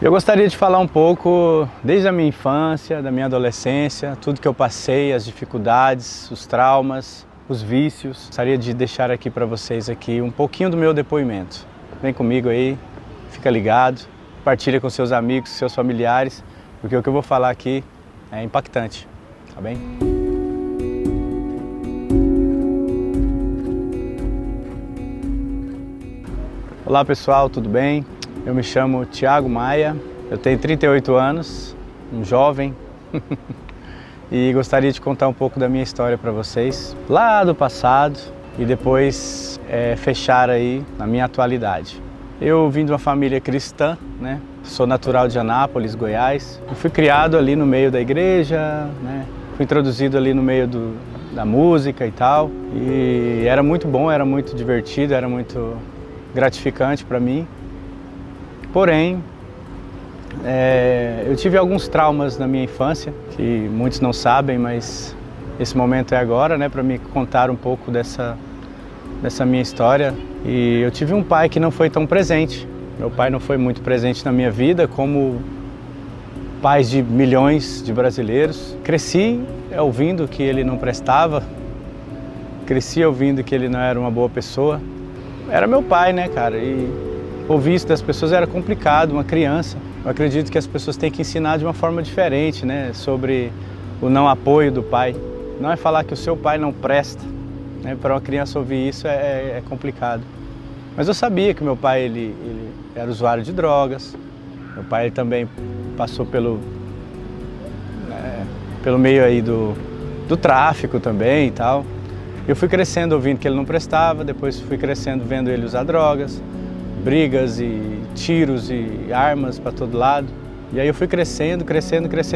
Eu gostaria de falar um pouco desde a minha infância, da minha adolescência, tudo que eu passei, as dificuldades, os traumas, os vícios. Gostaria de deixar aqui para vocês aqui um pouquinho do meu depoimento. Vem comigo aí, fica ligado, compartilha com seus amigos, seus familiares, porque o que eu vou falar aqui é impactante, tá bem? Olá pessoal, tudo bem? Eu me chamo Thiago Maia, eu tenho 38 anos, um jovem, e gostaria de contar um pouco da minha história para vocês, lá do passado, e depois fechar aí na minha atualidade. Eu vim de uma família cristã, né? Sou natural de Anápolis, Goiás. Eu fui criado ali no meio da igreja, né? Fui introduzido ali no meio da música e tal, e era muito bom, era muito divertido, era muito gratificante para mim. Porém, eu tive alguns traumas na minha infância, que muitos não sabem, mas esse momento é agora, né, para me contar um pouco dessa minha história. E eu tive um pai que não foi tão presente. Meu pai não foi muito presente na minha vida, como pais de milhões de brasileiros. Cresci ouvindo que ele não prestava, cresci ouvindo que ele não era uma boa pessoa. Era meu pai, né, cara? E ouvir isso das pessoas era complicado, uma criança. Eu acredito que as pessoas têm que ensinar de uma forma diferente, né, sobre o não apoio do pai. Não é falar que o seu pai não presta, né? Para uma criança ouvir isso é complicado. Mas eu sabia que meu pai ele era usuário de drogas. Meu pai também passou pelo meio aí do tráfico também e tal. Eu fui crescendo ouvindo que ele não prestava, depois fui crescendo vendo ele usar drogas, brigas e tiros e armas para todo lado. E aí eu fui crescendo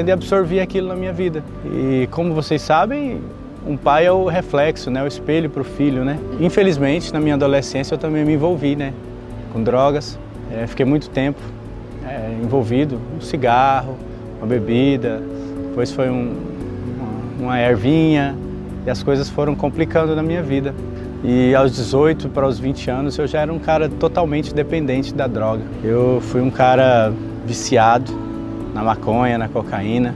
e absorvi aquilo na minha vida. E como vocês sabem, um pai é o reflexo, né, o espelho para o filho, né? Infelizmente, na minha adolescência eu também me envolvi, né, com drogas. Fiquei muito tempo envolvido, um cigarro, uma bebida, depois foi uma ervinha, e as coisas foram complicando na minha vida. E aos 18 para os 20 anos eu já era um cara totalmente dependente da droga. Eu fui um cara viciado na maconha, na cocaína,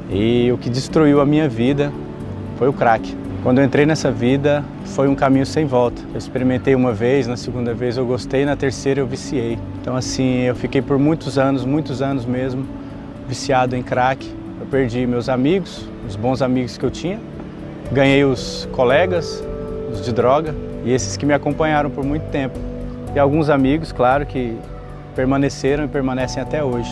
e o que destruiu a minha vida foi o crack. Quando eu entrei nessa vida foi um caminho sem volta. Eu experimentei uma vez, na segunda vez eu gostei, na terceira eu viciei. Então assim, eu fiquei por muitos anos mesmo, viciado em crack. Eu perdi meus amigos, os bons amigos que eu tinha, ganhei os colegas, os de droga, e esses que me acompanharam por muito tempo. E alguns amigos, claro, que permaneceram e permanecem até hoje.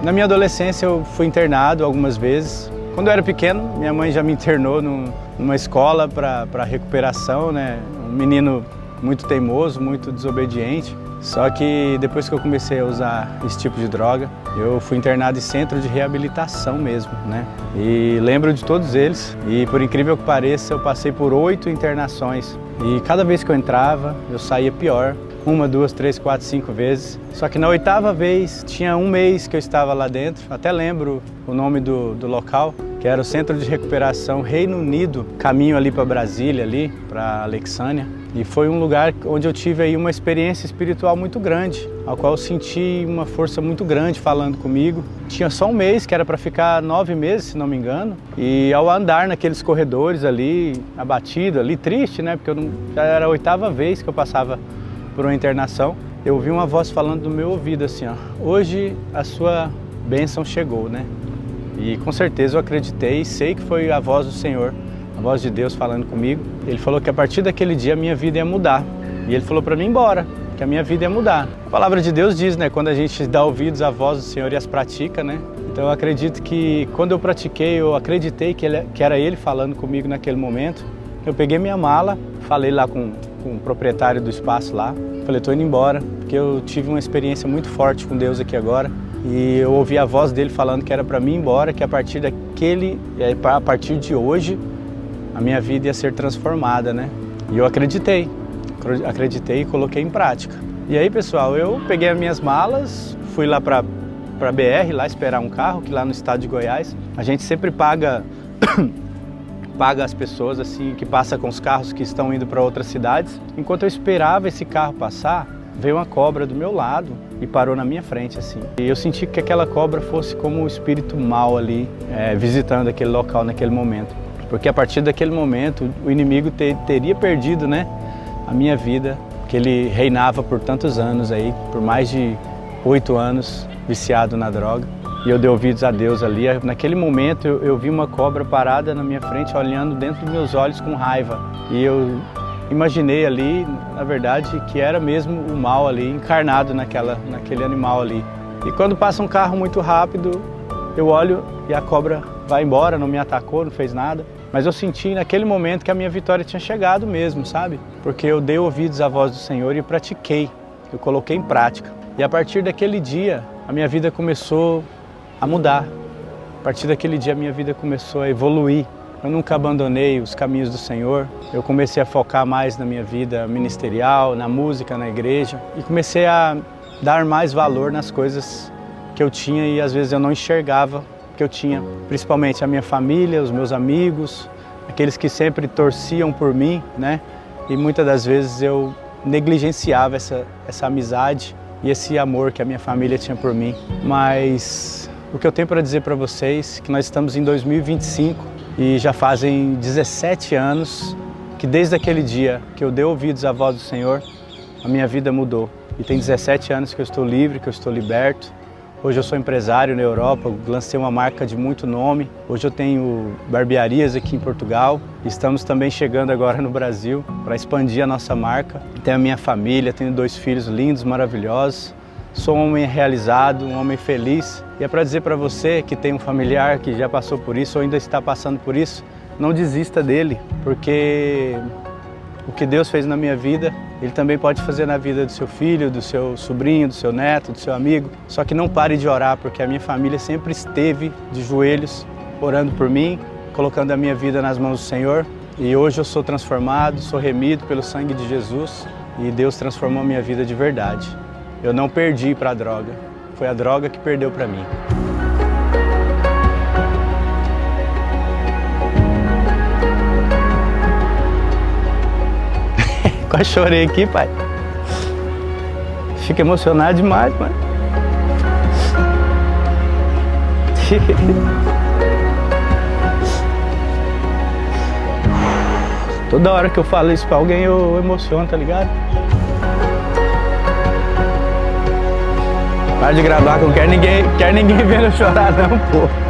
Na minha adolescência eu fui internado algumas vezes. Quando eu era pequeno, minha mãe já me internou numa escola para recuperação, né? Um menino muito teimoso, muito desobediente. Só que depois que eu comecei a usar esse tipo de droga, eu fui internado em centro de reabilitação mesmo, né? E lembro de todos eles, e por incrível que pareça, eu passei por 8 internações. E cada vez que eu entrava, eu saía pior. 1, 2, 3, 4, 5 vezes. Só que na 8ª vez, tinha um mês que eu estava lá dentro, até lembro o nome do local, que era o Centro de Recuperação Reino Unido, caminho ali para Brasília, ali para Alexânia. E foi um lugar onde eu tive aí uma experiência espiritual muito grande, ao qual eu senti uma força muito grande falando comigo. Tinha só um mês, que era para ficar 9 meses, se não me engano. E ao andar naqueles corredores ali, abatido, ali triste, né? Porque já era a 8ª vez que eu passava por uma internação. Eu ouvi uma voz falando no meu ouvido assim, ó: hoje a sua bênção chegou, né? E com certeza eu acreditei e sei que foi a voz do Senhor, a voz de Deus falando comigo. Ele falou que a partir daquele dia a minha vida ia mudar. E ele falou para mim ir embora, que a minha vida ia mudar. A palavra de Deus diz, né, quando a gente dá ouvidos à voz do Senhor e as pratica, né? Então eu acredito que quando eu pratiquei, eu acreditei que era Ele falando comigo naquele momento. Eu peguei minha mala, falei lá com o proprietário do espaço lá, falei, tô indo embora, porque eu tive uma experiência muito forte com Deus aqui agora. E eu ouvi a voz dele falando que era para mim ir embora, que a partir de hoje, a minha vida ia ser transformada, né? E eu acreditei e coloquei em prática. E aí, pessoal, eu peguei as minhas malas, fui lá para BR, lá esperar um carro, que lá no estado de Goiás, a gente sempre paga as pessoas assim que passam com os carros que estão indo para outras cidades. Enquanto eu esperava esse carro passar, veio uma cobra do meu lado e parou na minha frente, assim. E eu senti que aquela cobra fosse como um espírito mau ali, visitando aquele local naquele momento. Porque a partir daquele momento, o inimigo teria perdido, né, a minha vida, que ele reinava por tantos anos aí, por mais de 8 anos, viciado na droga. E eu dei ouvidos a Deus ali. Naquele momento eu vi uma cobra parada na minha frente, olhando dentro dos meus olhos com raiva. E eu imaginei ali, na verdade, que era mesmo o mal ali, encarnado naquele animal ali. E quando passa um carro muito rápido, eu olho e a cobra vai embora, não me atacou, não fez nada. Mas eu senti naquele momento que a minha vitória tinha chegado mesmo, sabe? Porque eu dei ouvidos à voz do Senhor e pratiquei, eu coloquei em prática. E a partir daquele dia, a minha vida começou a mudar. A partir daquele dia, a minha vida começou a evoluir. Eu nunca abandonei os caminhos do Senhor. Eu comecei a focar mais na minha vida ministerial, na música, na igreja. E comecei a dar mais valor nas coisas que eu tinha e às vezes eu não enxergava que eu tinha. Principalmente a minha família, os meus amigos, aqueles que sempre torciam por mim, né? E muitas das vezes eu negligenciava essa amizade e esse amor que a minha família tinha por mim. Mas o que eu tenho para dizer para vocês é que nós estamos em 2025 e já fazem 17 anos que desde aquele dia que eu dei ouvidos à voz do Senhor, a minha vida mudou. E tem 17 anos que eu estou livre, que eu estou liberto. Hoje eu sou empresário na Europa, lancei uma marca de muito nome. Hoje eu tenho barbearias aqui em Portugal. Estamos também chegando agora no Brasil para expandir a nossa marca. Tenho a minha família, tenho 2 filhos lindos, maravilhosos. Sou um homem realizado, um homem feliz. E é para dizer para você que tem um familiar que já passou por isso ou ainda está passando por isso, não desista dele, porque o que Deus fez na minha vida, Ele também pode fazer na vida do seu filho, do seu sobrinho, do seu neto, do seu amigo. Só que não pare de orar, porque a minha família sempre esteve de joelhos, orando por mim, colocando a minha vida nas mãos do Senhor. E hoje eu sou transformado, sou remido pelo sangue de Jesus e Deus transformou a minha vida de verdade. Eu não perdi para a droga, foi a droga que perdeu para mim. Quase chorei aqui, pai. Fico emocionado demais, mano. Toda hora que eu falo isso pra alguém, eu emociono, tá ligado? Para de gravar, que eu não quero ninguém vendo eu chorar não, pô.